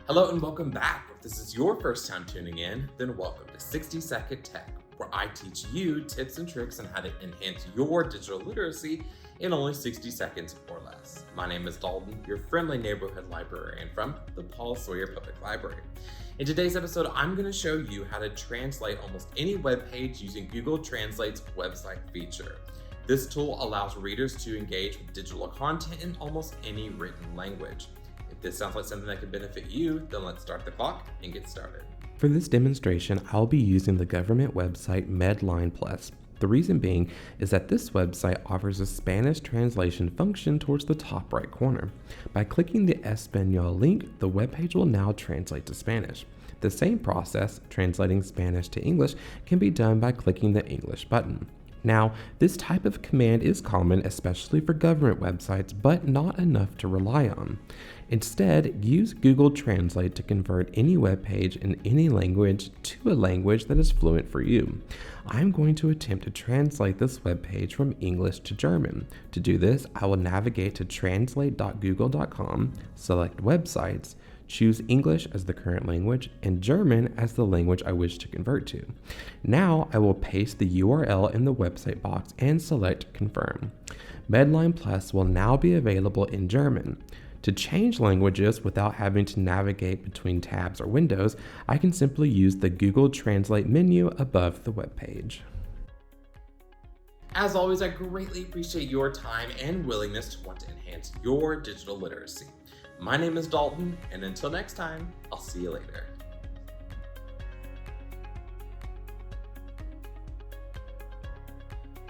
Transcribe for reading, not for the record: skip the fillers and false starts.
Hello and welcome back. If this is your first time tuning in, then welcome to 60 Second Tech, where I teach you tips and tricks on how to enhance your digital literacy in only 60 seconds or less. My name is Dalton, your friendly neighborhood librarian from the Paul Sawyer Public Library. In today's episode, I'm going to show you how to translate almost any web page using Google Translate's website feature. This tool allows readers to engage with digital content in almost any written language. If this sounds like something that could benefit you, then let's start the clock and get started. For this demonstration, I'll be using the government website Medline Plus. The reason being is that this website offers a Spanish translation function towards the top right corner. By clicking the Espanol link, the webpage will now translate to Spanish. The same process, translating Spanish to English, can be done by clicking the English button. Now, this type of command is common, especially for government websites, but not enough to rely on. Instead, use Google Translate to convert any web page in any language to a language that is fluent for you. I'm going to attempt to translate this web page from English to German. To do this, I will navigate to translate.google.com, select Websites, choose English as the current language and German as the language I wish to convert to. Now I will paste the URL in the website box and select Confirm. Medline Plus will now be available in German. To change languages without having to navigate between tabs or windows, I can simply use the Google Translate menu above the web page. As always, I greatly appreciate your time and willingness to want to enhance your digital literacy. My name is Dalton, and until next time, I'll see you later.